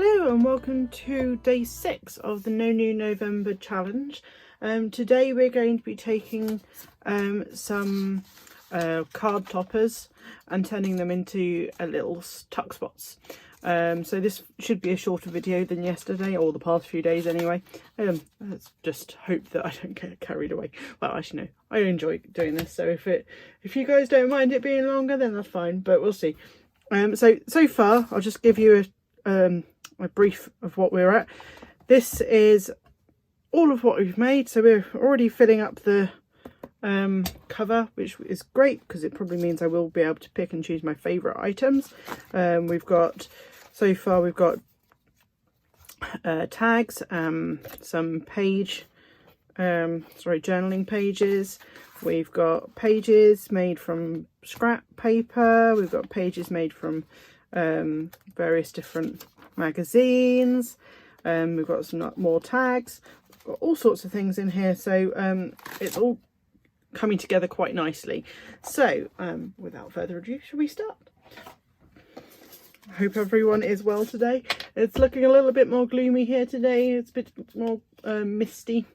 Hello and welcome to day 6 of the No New November challenge. Today we're going to be taking some card toppers and turning them into little tuck spots. So this should be a shorter video than yesterday, or the past few days anyway. Let's just hope that I don't get carried away. Well, actually no, I enjoy doing this, so if you guys don't mind it being longer, then that's fine, but we'll see. So far I'll just give you a brief of what we're at. This is all of what we've made, so we're already filling up the cover, which is great because it probably means I will be able to pick and choose my favourite items. So far we've got tags, some journaling pages. We've got pages made from scrap paper. We've got pages made from various different magazines. We've got some more tags. We've got all sorts of things in here, so it's all coming together quite nicely. So without further ado, shall we start? I hope everyone is well today. It's looking a little bit more gloomy here today. It's a bit more misty,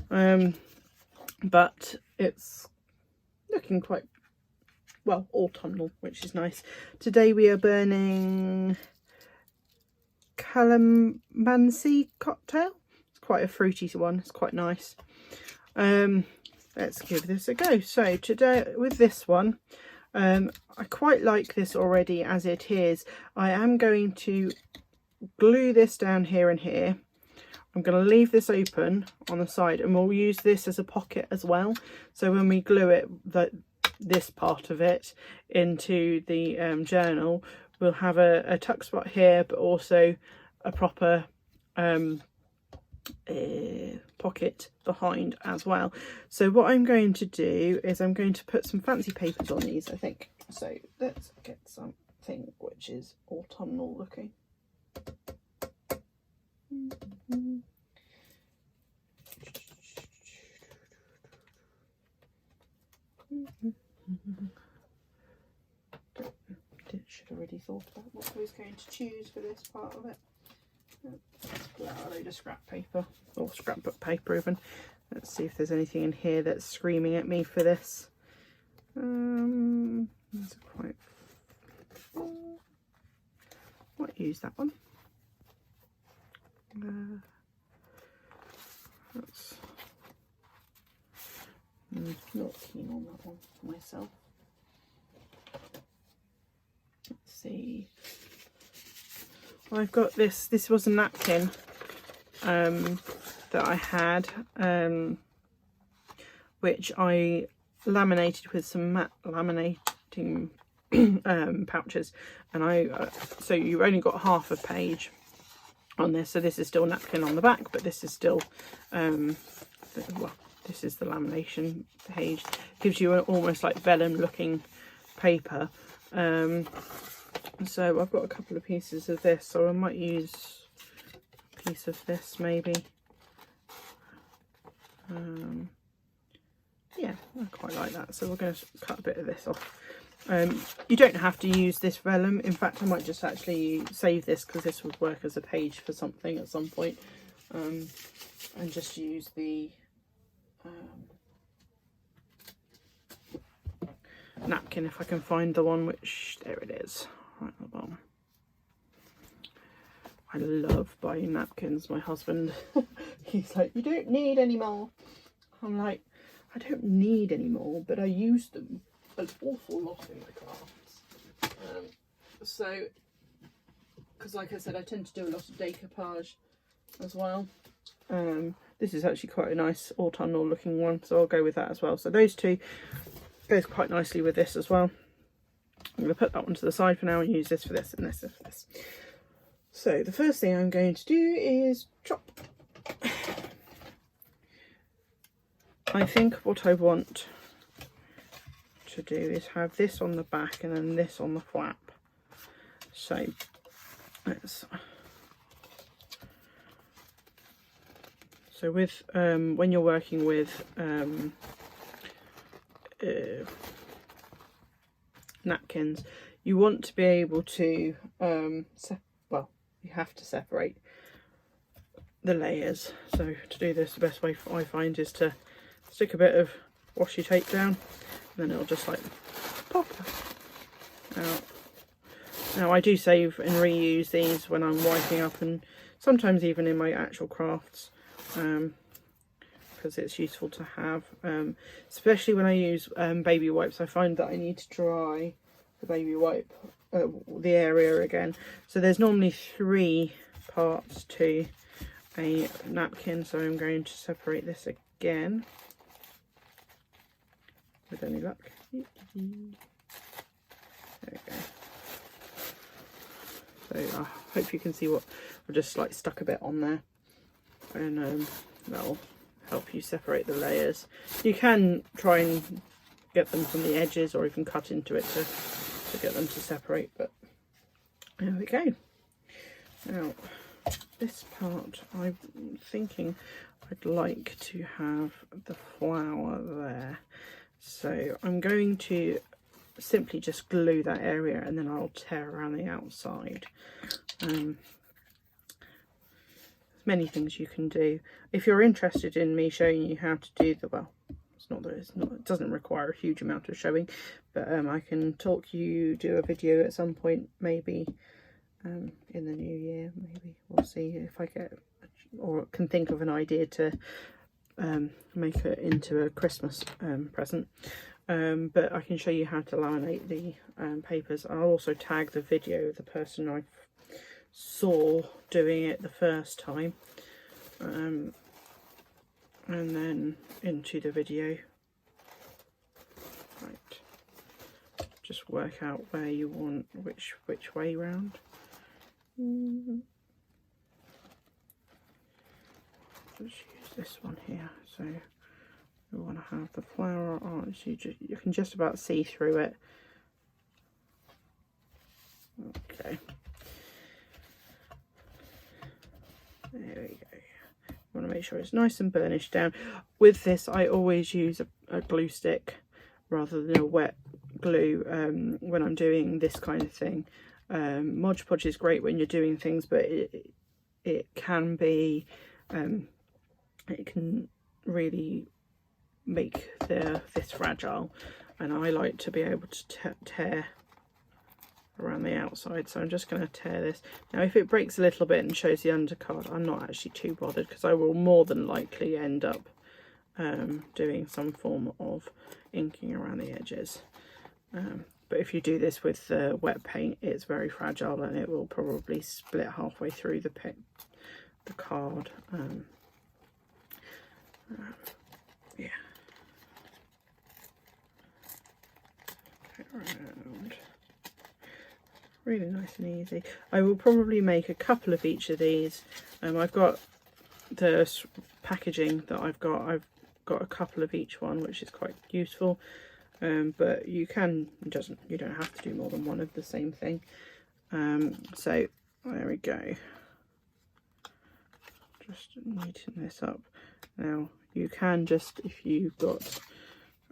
but it's looking quite well autumnal, which is nice. Today we are burning calamansi cocktail. It's quite a fruity one. It's quite nice. Let's give this a go. So today with this one, I quite like this already as it is. I am going to glue this down here and here. I'm going to leave this open on the side, and we'll use this as a pocket as well. So when we glue it, this part of it into the journal, we'll have a tuck spot here, but also a proper pocket behind as well. So what I'm going to do is I'm going to put some fancy papers on these, I think. So let's get something which is autumnal looking. Should have already thought about what I was going to choose for this part of it. Let's pull out a load of scrap paper, or scrapbook paper even. Let's see if there's anything in here that's screaming at me for this. That's quite... might use that one. That's... I'm not keen on that one for myself. Let's see. I've got this was a napkin that I had, which I laminated with some matte laminating pouches, and so you only got half a page on this, so this is still napkin on the back, but this is still this is the lamination page. Gives you an almost like vellum looking paper. So I've got a couple of pieces of this, so I might use a piece of this maybe. Yeah, I quite like that, so we're going to cut a bit of this off. You don't have to use this vellum. In fact, I might just actually save this because this would work as a page for something at some point, and just use the napkin if I can find the one, which there it is, right at the bottom. I love buying napkins. My husband, he's like, you don't need any more. I'm like, I don't need any more, but I use them an awful lot in my crafts. So, because like I said, I tend to do a lot of decoupage as well. This is actually quite a nice autumnal looking one, so I'll go with that as well. So those two goes quite nicely with this as well. I'm going to put that one to the side for now and use this for this and this for this. So the first thing I'm going to do is chop. I think what I want to do is have this on the back and then this on the flap. So let's... So with when you're working with napkins, you want to be able to you have to separate the layers. So to do this, the best way I find is to stick a bit of washi tape down, and then it'll just like pop out. Now I do save and reuse these when I'm wiping up, and sometimes even in my actual crafts, because it's useful to have, especially when I use baby wipes. I find that I need to dry the baby wipe, the area again. So there's normally 3 parts to a napkin, so I'm going to separate this again with any luck. There we go. So I hope you can see what I've just like stuck a bit on there, and that'll help you separate the layers. You can try and get them from the edges, or even cut into it to get them to separate, but there we go. Now this part, I'm thinking I'd like to have the flower there, so I'm going to simply just glue that area, and then I'll tear around the outside. There's many things you can do. If you're interested in me showing you how to do the, well, it doesn't require a huge amount of showing, but I can do a video at some point, maybe in the new year. Maybe we'll see if I get or can think of an idea to make it into a Christmas present. But I can show you how to laminate the papers. I'll also tag the video of the person I saw doing it the first time, and then into the video. Right, just work out where you want which way round. Let's use this one here. So we want to have the flower on, so you can just about see through it. Okay, there we go. You want to make sure it's nice and burnished down. With this, I always use a glue stick rather than a wet glue when I'm doing this kind of thing. Mod Podge is great when you're doing things, but it can be it can really make this fragile, and I like to be able to tear around the outside. So I'm just going to tear this. Now if it breaks a little bit and shows the undercard, I'm not actually too bothered, because I will more than likely end up doing some form of inking around the edges. But if you do this with wet paint, it's very fragile, and it will probably split halfway through the card. Yeah. Around. Really nice and easy. I will probably make a couple of each of these. I've got the packaging that I've got a couple of each one, which is quite useful. But you don't have to do more than one of the same thing. So there we go. Just neaten this up. Now you can just, if you've got,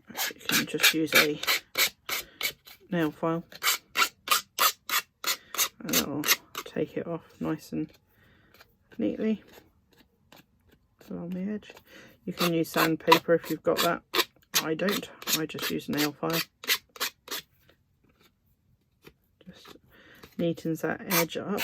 you can just use a nail file, and I'll take it off nice and neatly along the edge. You can use sandpaper if you've got that. I don't. I just use a nail file. Just neatens that edge up.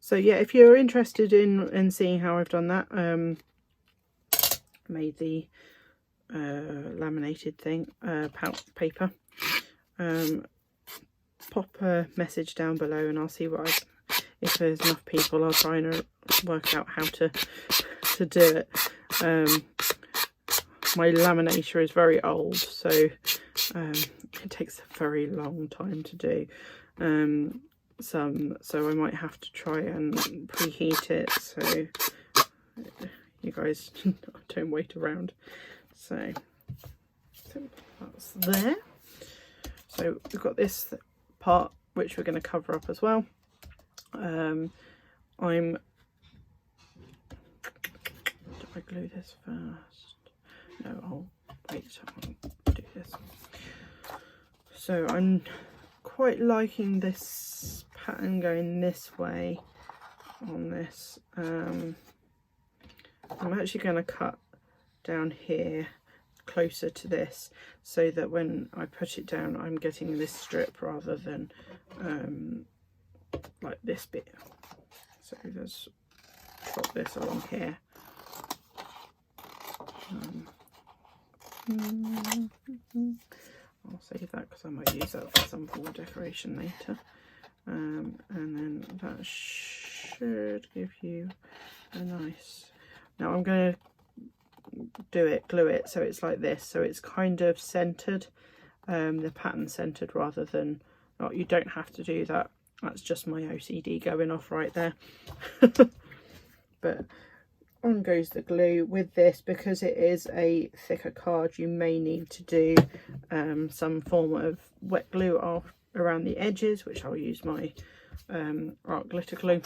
So yeah, if you're interested in seeing how I've done that, made the laminated thing, pout paper, pop a message down below and I'll see if there's enough people, I'll try and work out how to do it. My laminator is very old, so it takes a very long time to do. So I might have to try and preheat it so you guys don't wait around. So that's there. So we've got this part which we're going to cover up as well. I'm I glue this first? No, I'll wait, I'll do this. So I'm quite liking this pattern going this way on this. I'm actually going to cut down here closer to this so that when I put it down I'm getting this strip rather than like this bit. So let's pop this along here. I'll save that because I might use that for some wall decoration later. And then that should give you a nice... Now I'm going to glue it so it's like this, so it's kind of centered, the pattern centered rather than... Oh, you don't have to do that. That's just my OCD going off right there. But on goes the glue. With this, because it is a thicker card, you may need to do some form of wet glue around the edges, which I'll use my art glitter glue.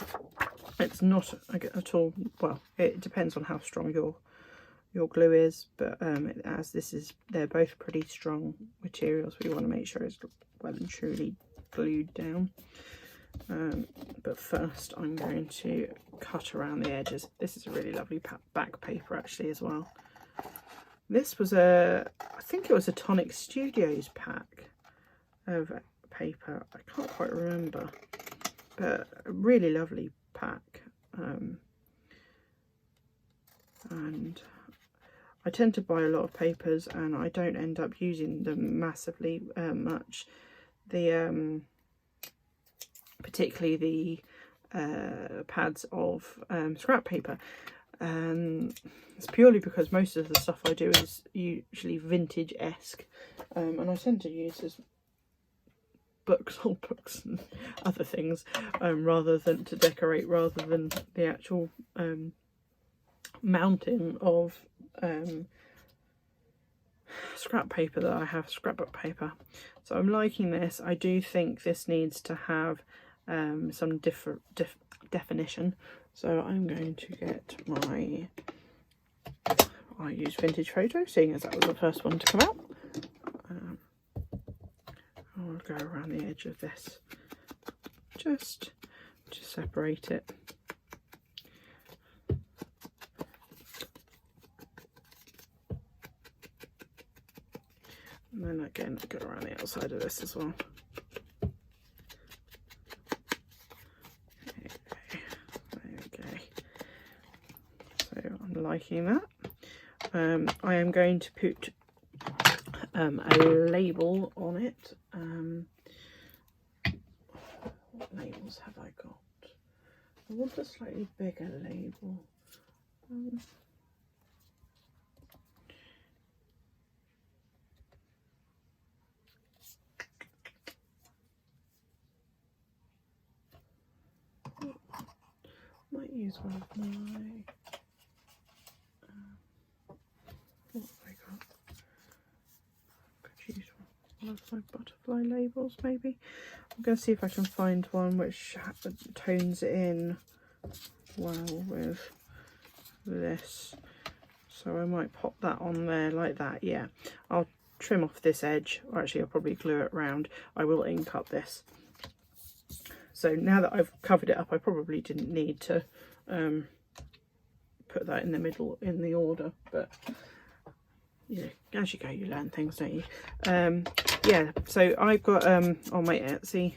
It's not at all, well, it depends on how strong your glue is, but as they're both pretty strong materials, we want to make sure it's well and truly glued down. But first I'm going to cut around the edges. This is a really lovely back paper actually as well. This was I think it was a Tonic Studios pack of paper. I can't quite remember, but a really lovely pack. And I tend to buy a lot of papers and I don't end up using them massively much. The particularly the pads of scrap paper, and it's purely because most of the stuff I do is usually vintage-esque, and I tend to use as books, old books and other things, rather than to decorate, rather than the actual mounting of scrap paper that I have, scrapbook paper. So I'm liking this. I do think this needs to have some different definition, so I'm going to get my... I use Vintage Photo, seeing as that was the first one to come out. I'll go around the edge of this just to separate it. And then again, go around the outside of this as well. Liking that. I am going to put a label on it. What labels have I got? I want a slightly bigger label. Might use one of my... what have I got? Could use one of my butterfly labels maybe. I'm going to see if I can find one which tones it in well with this. So I might pop that on there like that. Yeah, I'll trim off this edge, or actually I'll probably glue it round. I will ink up this. So now that I've covered it up, I probably didn't need to put that in the middle in the order, but yeah, as you go you learn things, don't you? Yeah, so I've got on my Etsy,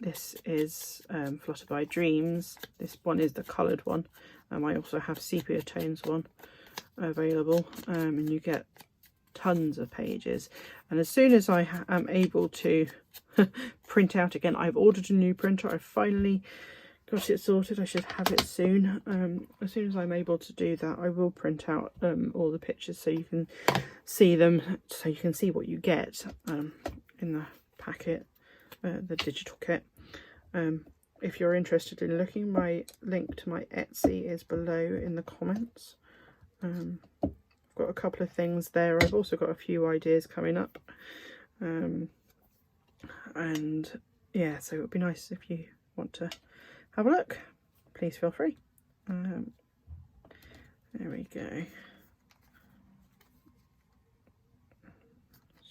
this is Flutter by Dreams. This one is the coloured one. I also have sepia tones one available, and you get tons of pages. And as soon as I am able to print out again, I've ordered a new printer. I finally got it sorted. I should have it soon. As soon as I'm able to do that, I will print out all the pictures so you can see them, so you can see what you get in the packet, the digital kit. If you're interested in looking, my link to my Etsy is below in the comments. I've got a couple of things there. I've also got a few ideas coming up, and yeah, so it would be nice if you want to have a look. Please feel free. There we go.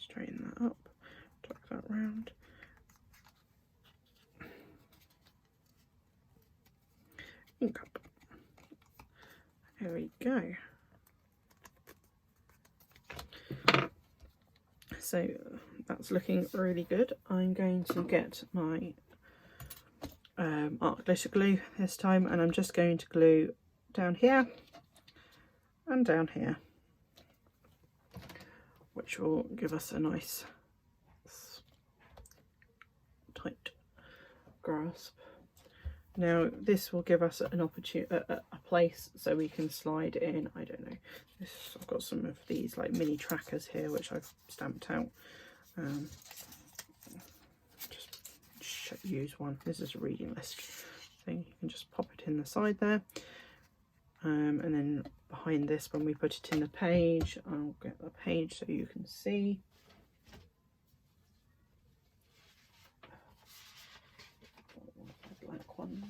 Straighten that up, tuck that round. Ink up. There we go. So that's looking really good. I'm going to get my art glitter glue this time, and I'm just going to glue down here and down here, which will give us a nice tight grasp. Now this will give us an opportunity, a place so we can slide in, I don't know, I've got some of these like mini trackers here which I've stamped out. Just use one. This is a reading list thing. You can just pop it in the side there, and then behind this, when we put it in the page, I'll get the page so you can see. Black ones.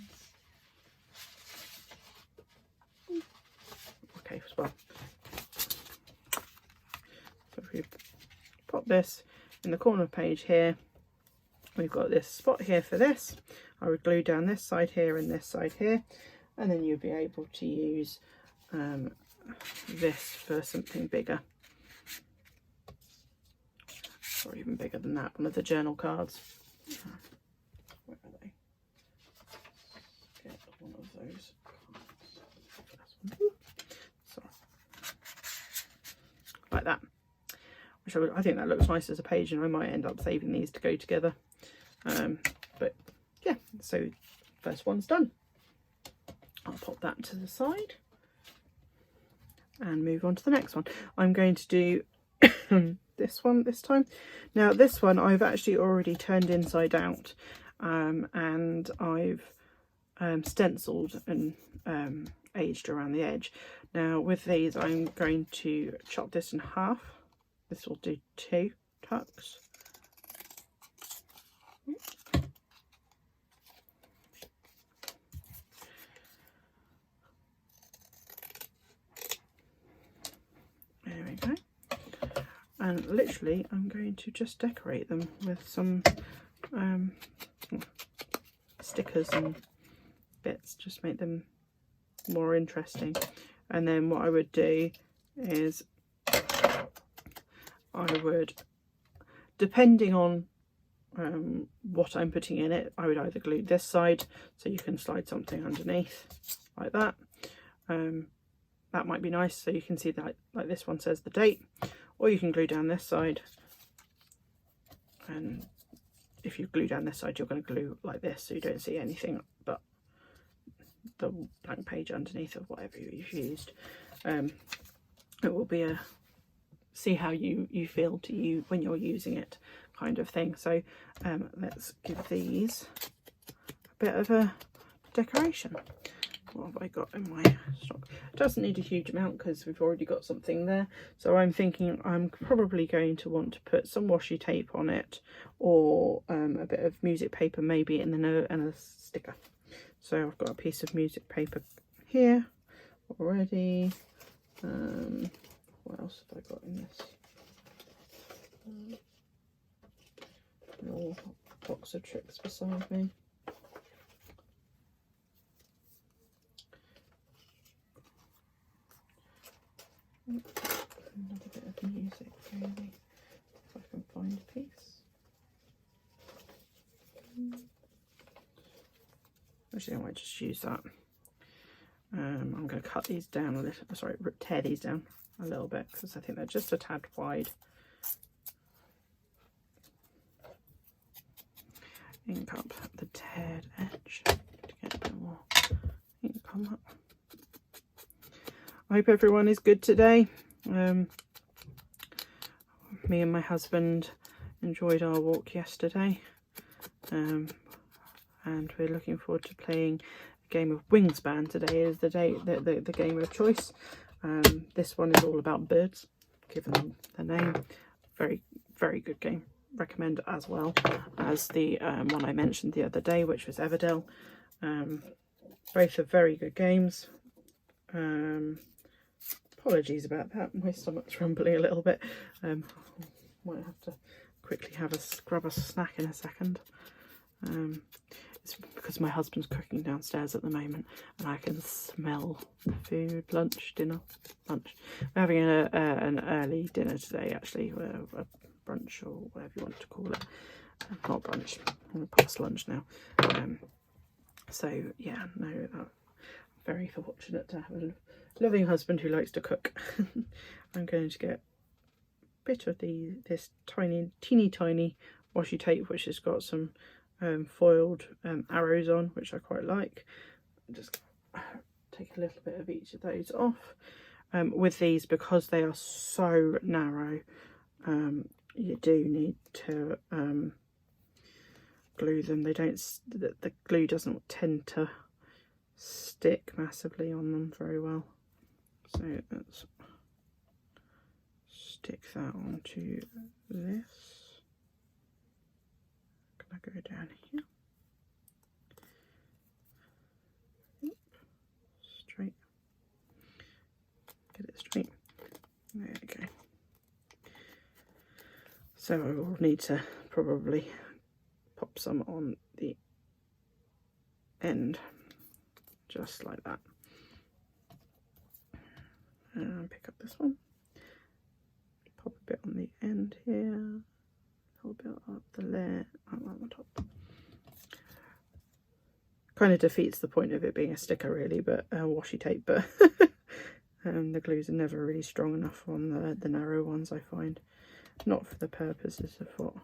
Okay, well, so if we pop this in the corner page here, we've got this spot here for this. I would glue down this side here and this side here, and then you'll be able to use this for something bigger, or even bigger than that, one of the journal cards. Where are they? Get one of those cards. Sorry. Like that. Which I think that looks nice as a page, and I might end up saving these to go together. But yeah, so first one's done. I'll pop that to the side and move on to the next one. I'm going to do this one this time. Now this one I've actually already turned inside out, and I've stenciled and aged around the edge. Now with these I'm going to chop this in half. This will do 2 tucks. There we go. And literally I'm going to just decorate them with some stickers and bits, just make them more interesting. And then what I would do is I would, depending on what I'm putting in it, I would either glue this side so you can slide something underneath like that. That might be nice, so you can see that like this one says the date, or you can glue down this side, and if you glue down this side you're going to glue like this so you don't see anything but the blank page underneath of whatever you've used. It will be a see how you feel to you when you're using it kind of thing. So let's give these a bit of a decoration. What have I got in my stock? It doesn't need a huge amount because we've already got something there. So I'm thinking I'm probably going to want to put some washi tape on it, or a bit of music paper maybe, and then a sticker. So I've got a piece of music paper here already. What else have I got in this? Little box of tricks beside me. Another bit of music, really, if I can find a piece. Actually, I might just use that. I'm going to cut these down a little, sorry, tear these down a little bit because I think they're just a tad wide. Ink up the teared edge to get a bit more ink come up. I hope everyone is good today. Me and my husband enjoyed our walk yesterday, and we're looking forward to playing a game of Wingspan. Today is the day, the game of choice. This one is all about birds, given the name. Very, very good game. Recommend as well as the one I mentioned the other day, which was Everdell. Both are very good games. Apologies about that, my stomach's rumbling a little bit. Might have to quickly grab a snack in a second. It's because my husband's cooking downstairs at the moment and I can smell the food. Lunch. We're having an early dinner today, actually, a brunch or whatever you want to call it. Not brunch, I'm past lunch now. So yeah, no, I'm very fortunate to have a loving husband who likes to cook. I'm going to get a bit of this teeny tiny washi tape, which has got some foiled arrows on, which I quite like. Just take a little bit of each of those off. With these, because they are so narrow, you do need to glue them. The glue doesn't tend to stick massively on them very well. So let's stick that onto this. Can I go down here? Straight. Get it straight. There we go. So I will need to probably pop some on the end, just like that. And pick up this one. Pop a bit on the end here. A little bit up the layer, up on the top. Kind of defeats the point of it being a sticker, really, but washi tape. But the glues are never really strong enough on the narrow ones, I find. Not for the purposes of what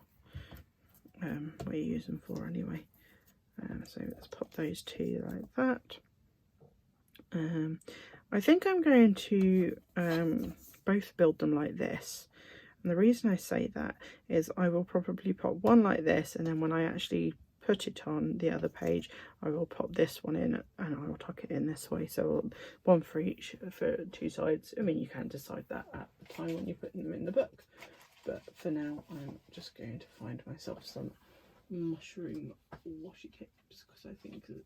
we use them for, anyway. So let's pop those two like that. I think I'm going to both build them like this. And the reason I say that is I will probably pop one like this, and then when I actually put it on the other page, I will pop this one in and I will tuck it in this way. So one for each, for two sides. I mean, you can decide that at the time when you're putting them in the book. But for now, I'm just going to find myself some mushroom washi tapes, because I think that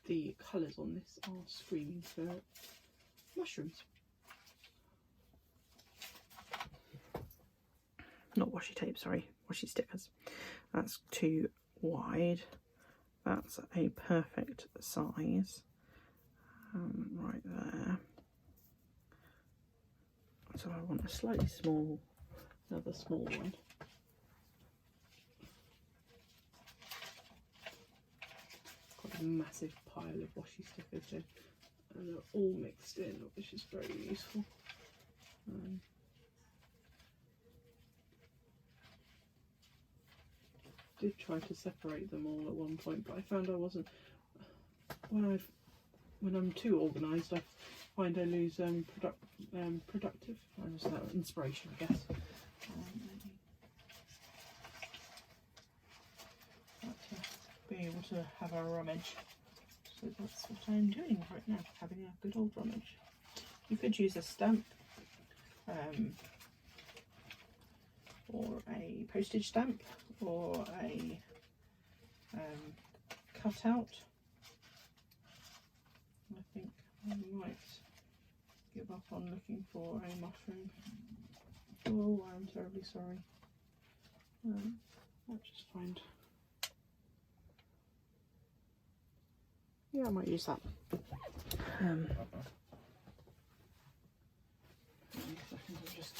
the colours on this are screaming for mushrooms. Not washi tape, sorry, washi stickers. That's too wide. That's a perfect size, right there. So I want a slightly small, another small one. Got a massive pile of washi stickers here, and they're all mixed in, which is very useful. Did try to separate them all at one point, but I found I wasn't. When I'm too organised, I find I lose productive. I lose that inspiration, I guess. Be able to have a rummage. So that's what I'm doing right now, having a good old rummage. You could use a stamp, or a postage stamp, or a cutout. I think I might give up on looking for a mushroom. Oh, I'm terribly sorry. I'll just find. Yeah, I might use that. Just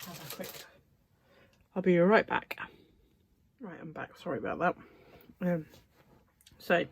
have a quick. I'll be right back. Right, I'm back. Sorry about that. So.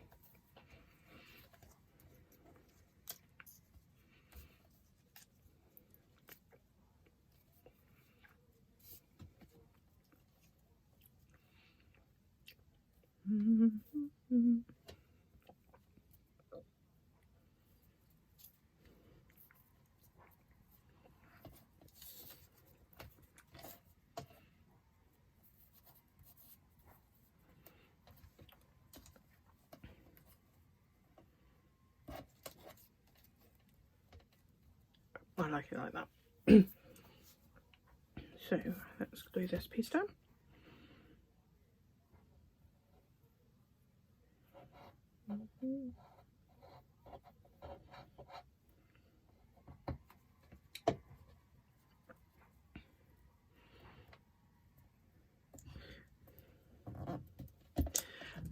I like it like that. So let's glue this piece down.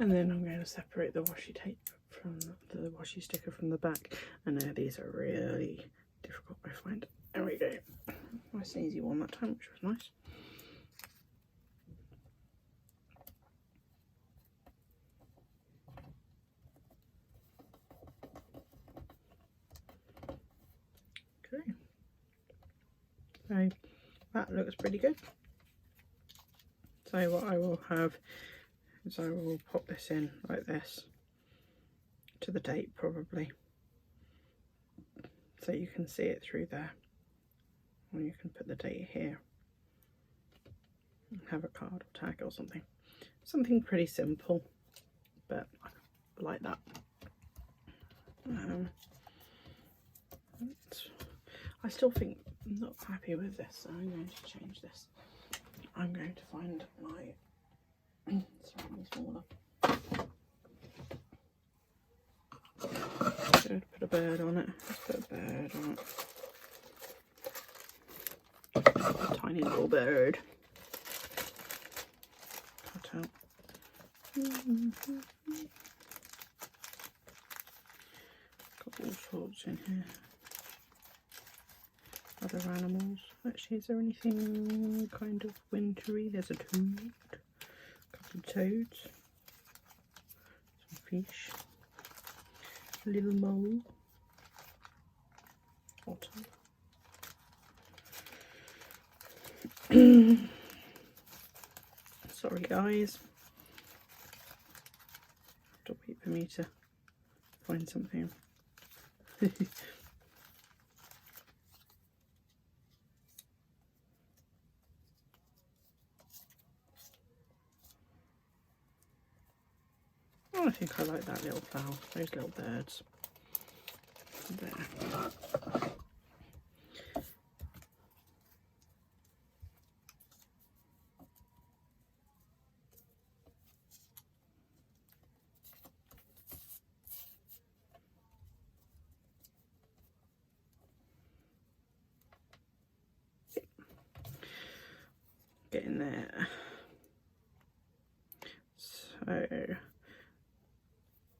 And then I'm going to separate the washi tape from the washi sticker from the back. I know these are really difficult, I find. There we go. Nice and easy one that time, which was nice. Okay. So that looks pretty good. So what I will have is I will pop this in like this to the date probably, so you can see it through there, or you can put the date here and have a card or tag or something pretty simple, but I like that. I still think I'm not happy with this, so I'm going to change this. I'm going to find my slightly smaller. Should put a bird on it. Let's put a bird on it. A tiny little bird. Cut out. Got all sorts in here. Other animals. Actually, is there anything kind of wintry? There's a toad, a couple of toads, some fish, a little mole, otter. Sorry guys, have to wait for me to find something. Oh, I think I like that little fowl, those little birds. There. Getting there. So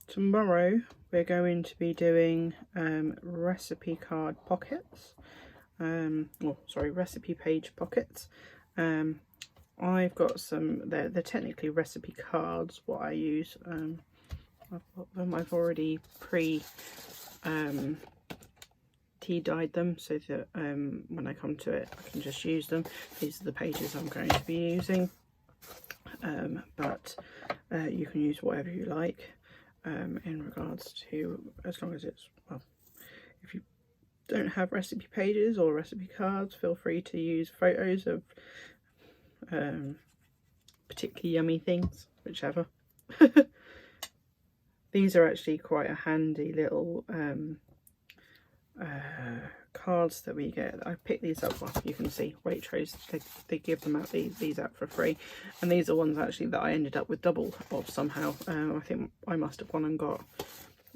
tomorrow we're going to be doing recipe card pockets, recipe page pockets. I've got some, they're technically recipe cards, what I use. I've got them, I've already tea dyed them so that when I come to it I can just use them. These are the pages I'm going to be using, but you can use whatever you like in regards to, as long as it's, well, if you don't have recipe pages or recipe cards, feel free to use photos of particularly yummy things, whichever. These are actually quite a handy little cards that we get. I picked these up, well, you can see Waitrose, they give them out, these out for free, and these are ones actually that I ended up with double of somehow. I think I must have gone and got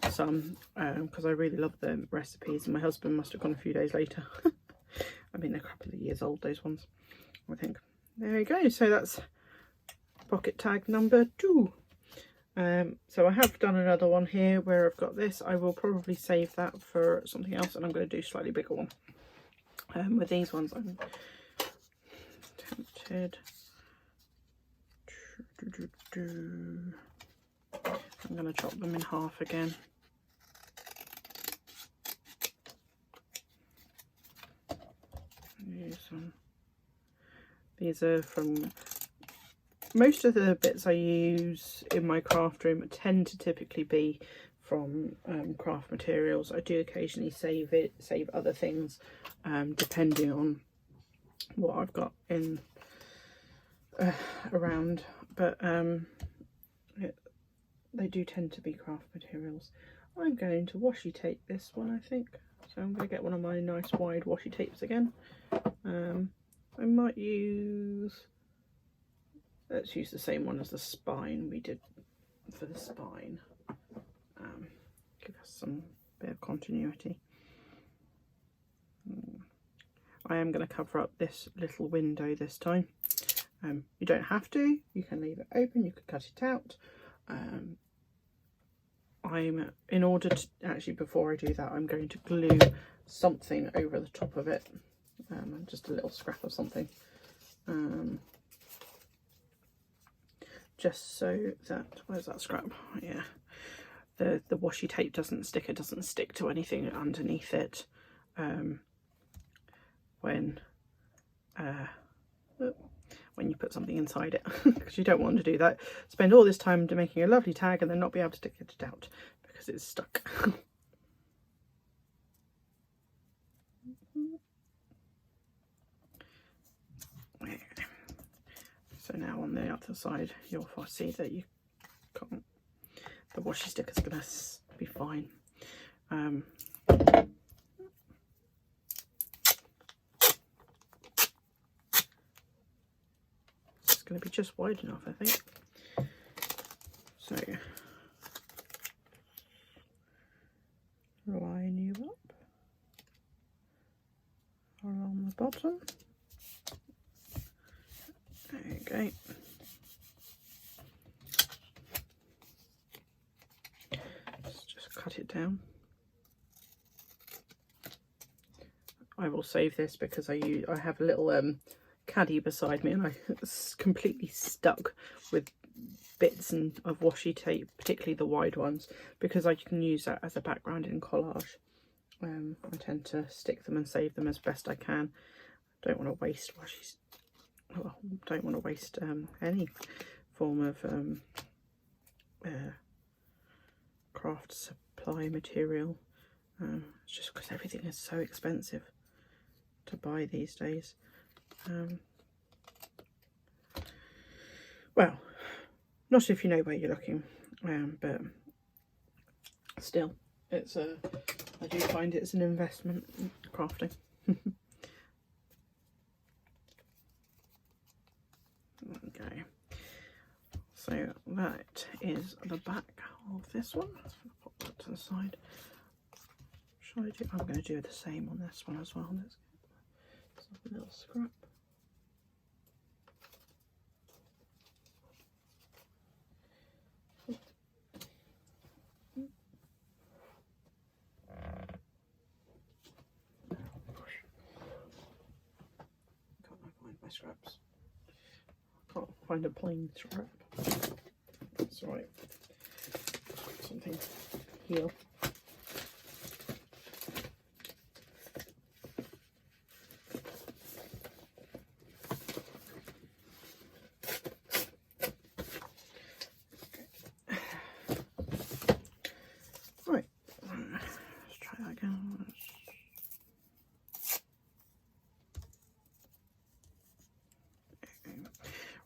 some because I really love the recipes, and my husband must have gone a few days later. I mean, they're a couple of years old, those ones, I think. There we go, so that's pocket tag number 2. So I have done another one here where I've got this. I will probably save that for something else, and I'm going to do a slightly bigger one. With these ones I'm tempted. I'm going to chop them in half again. Use some. These are from, most of the bits I use in my craft room tend to typically be from craft materials. I do occasionally save other things depending on what I've got in around, but they do tend to be craft materials. I'm going to washi tape this one, I think. So I'm going to get one of my nice wide washi tapes again. I might use, let's use the same one as the spine we did for the spine. Give us some bit of continuity. I am going to cover up this little window this time. You don't have to, you can leave it open, you could cut it out. in order to actually, before I do that, I'm going to glue something over the top of it, just a little scrap of something, just so that, where's that scrap? Yeah, the washi tape doesn't stick. It doesn't stick to anything underneath it when you put something inside it, because you don't want to do that. Spend all this time to making a lovely tag and then not be able to get it out because it's stuck. So now on the other side, you'll see that you can't. The washi sticker's going to be fine. It's going to be just wide enough, I think. So line you up along the bottom. There you go. Let's just cut it down. I will save this because I have a little caddy beside me, and it's completely stuck with bits of washi tape, particularly the wide ones, because I can use that as a background in collage. I tend to stick them and save them as best I can. Don't want to waste washi. Well, don't want to waste any form of craft supply material. It's just because everything is so expensive to buy these days. Well, not if you know where you're looking, but still, it's I do find it's an investment in crafting. Okay, so that is the back of this one. Pop that to the side. Shall I do? I'm going to do the same on this one as well. Let's get a little scrap. Scraps. Can't find a plain scrap. That's right. Something here. Right. Let's try that again.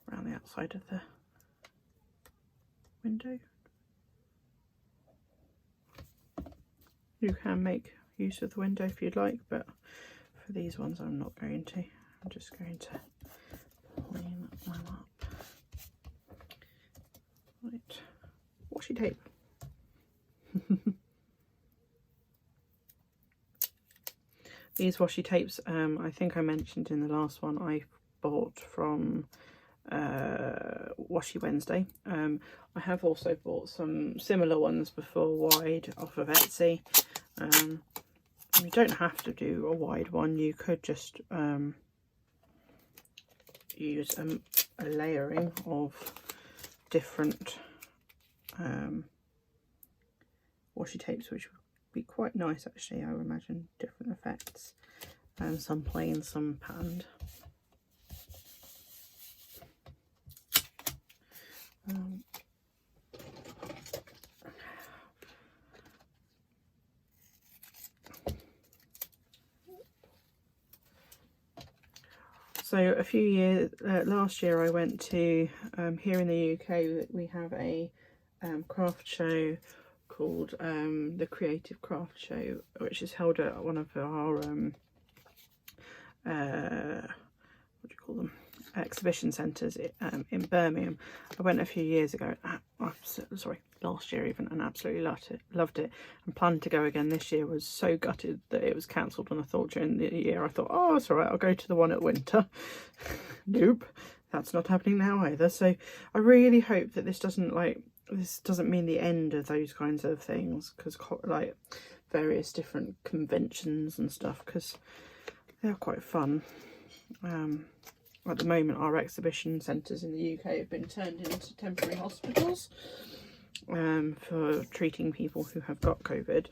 Around the outside of the window. You can make use of the window if you'd like, but for these ones I'm not going to. I'm just going to line that one up. Right, washi tape. These washi tapes, I think I mentioned in the last one, I bought from Washi Wednesday. I have also bought some similar ones before, wide, off of Etsy. You don't have to do a wide one. You could just use a layering of different washi tapes, which would be quite nice actually. I would imagine different effects, some plain, some patterned. So a few years, last year I went to, here in the UK we have a craft show called the Creative Craft Show, which is held at one of our, what do you call them, exhibition centres in Birmingham. I went a few years ago, sorry, last year even, and absolutely loved it, and planned to go again this year. Was so gutted that it was cancelled, and I thought during the year, I thought, oh, it's all right, I'll go to the one at winter. Nope, that's not happening now either. So I really hope that this doesn't like this doesn't mean the end of those kinds of things, because like various different conventions and stuff, because they're quite fun. At the moment, our exhibition centres in the UK have been turned into temporary hospitals for treating people who have got COVID,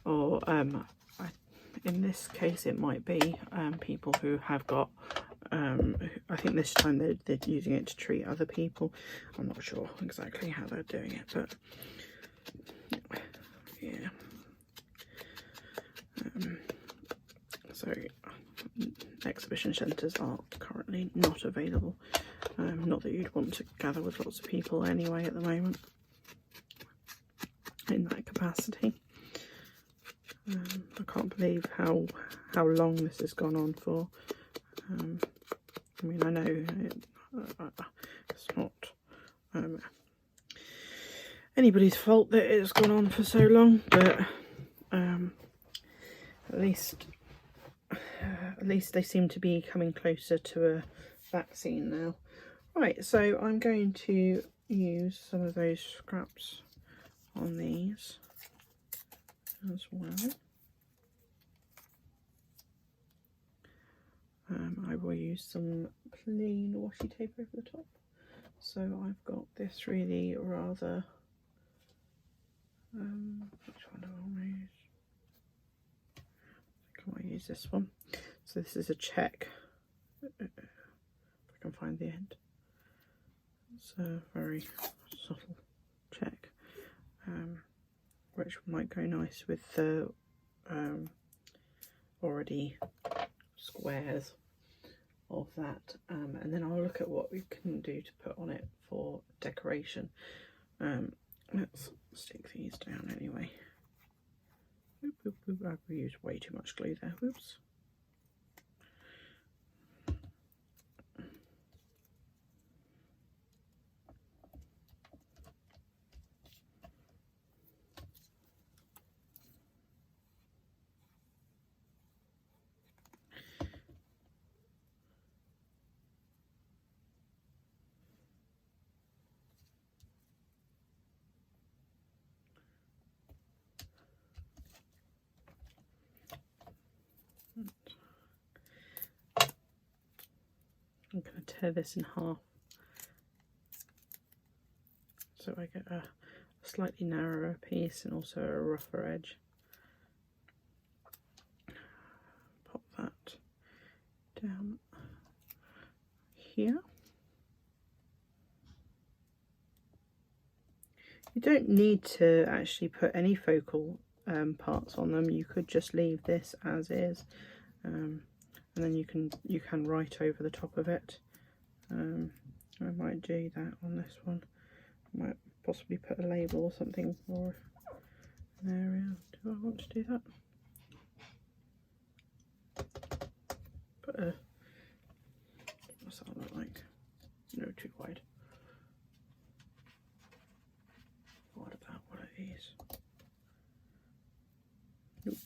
or in this case it might be people who have got I think this time they're using it to treat other people. I'm not sure exactly how they're doing it, but yeah. So exhibition centres are currently not available. Not that you'd want to gather with lots of people anyway at the moment in that capacity. I can't believe how long this has gone on for. I mean, I know it's not anybody's fault that it's gone on for so long, but at least they seem to be coming closer to a vaccine now. Right, so I'm going to use some of those scraps on these as well. I will use some plain washi tape over the top. So I've got this really rather, which one do I use? I think I might use this one. So this is a check, if I can find the end. It's a very subtle check, which might go nice with the already squares of that, and then I'll look at what we can do to put on it for decoration. Let's stick these down anyway. Oop, oop, oop. I've used way too much glue there. Oops. I'm going to tear this in half so I get a slightly narrower piece and also a rougher edge. Pop that down here. You don't need to actually put any focal parts on them. You could just leave this as is. And then you can write over the top of it. I might do that on this one. I might possibly put a label or something or an area. Do I want to do that? Put a, what's that look like? No, too wide. What about one of these? Nope.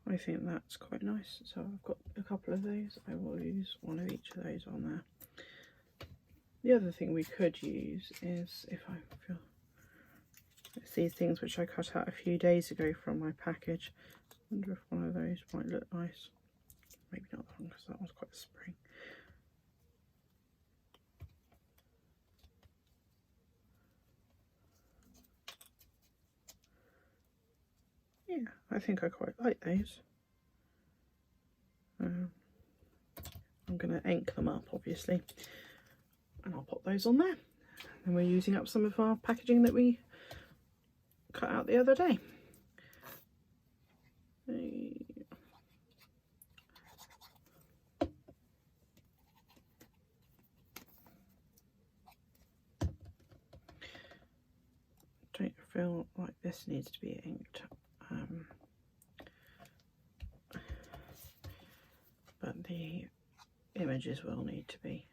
I think that's quite nice. So I've got a couple of those. I will use one of each of those on there. The other thing we could use is, if I feel, it's these things which I cut out a few days ago from my package. I wonder if one of those might look nice. Maybe not that one, because that one's quite a spring. Yeah, I think I quite like those. I'm going to ink them up, obviously, and I'll pop those on there. And we're using up some of our packaging that we cut out the other day. Don't feel like this needs to be inked. But the images will need to be.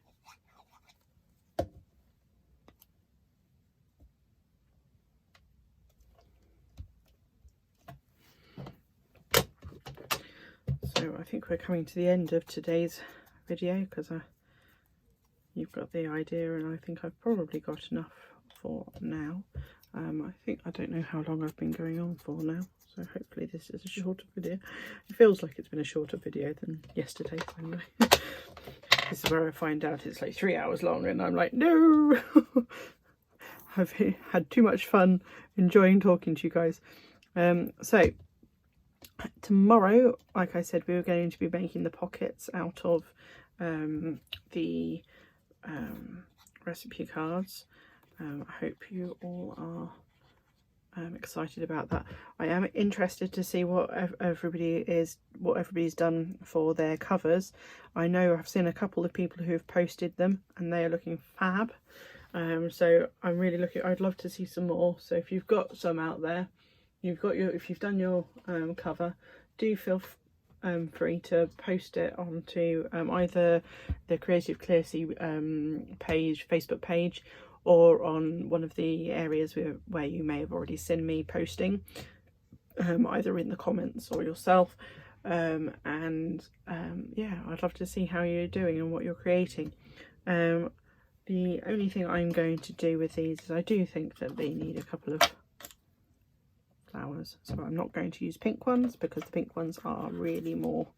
So I think we're coming to the end of today's video, because you've got the idea, and I think I've probably got enough for now. I don't know how long I've been going on for now, so hopefully this is a shorter video. It feels like it's been a shorter video than yesterday anyway. This is where I find out it's like 3 hours long and I'm like, no. I've had too much fun enjoying talking to you guys. So tomorrow, like I said, we were going to be making the pockets out of the recipe cards. I hope you all are excited about that. I am interested to see what everybody's done for their covers. I know I've seen a couple of people who have posted them and they are looking fab. So I'm really looking. I'd love to see some more. So if you've got some out there, if you've done your cover, do feel free to post it onto either the Creative Clearsea Facebook page, or on one of the areas where you may have already seen me posting, either in the comments or yourself. Yeah, I'd love to see how you're doing and what you're creating. The only thing I'm going to do with these is I do think that they need a couple of flowers, so I'm not going to use pink ones, because the pink ones are really more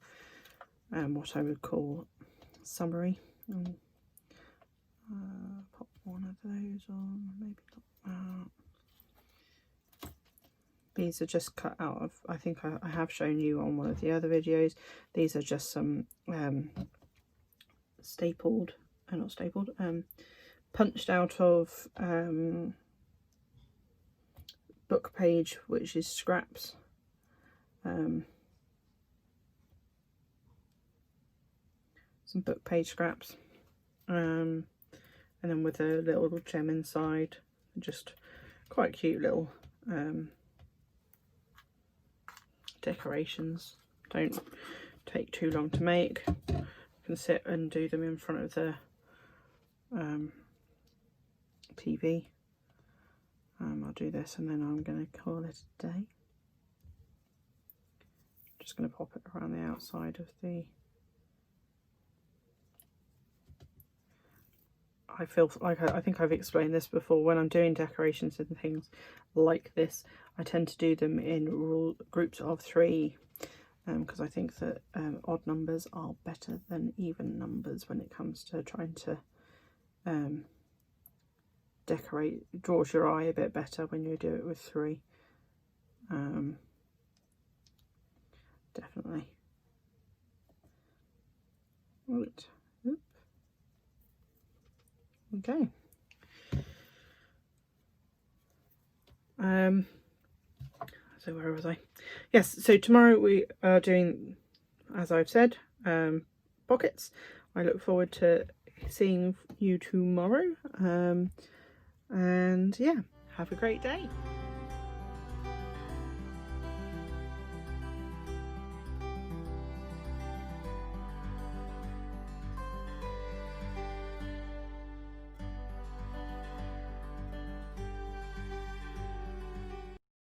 what I would call summery. Pop one of those on, maybe not that. These are just cut out of, I think I have shown you on one of the other videos, these are just some punched out of book page, which is scraps. Some book page scraps. And then with a little gem inside, just quite cute little decorations. Don't take too long to make. You can sit and do them in front of the TV. I'll do this and then I'm going to call it a day. Just going to pop it around the outside of the... I feel like I think I've explained this before. When I'm doing decorations and things like this, I tend to do them in groups of 3, because I think that odd numbers are better than even numbers when it comes to trying to decorate. It draws your eye a bit better when you do it with 3. Definitely. Right. Okay. So where was I? Yes, so tomorrow we are doing, as I've said, pockets. I look forward to seeing you tomorrow. And yeah, have a great day.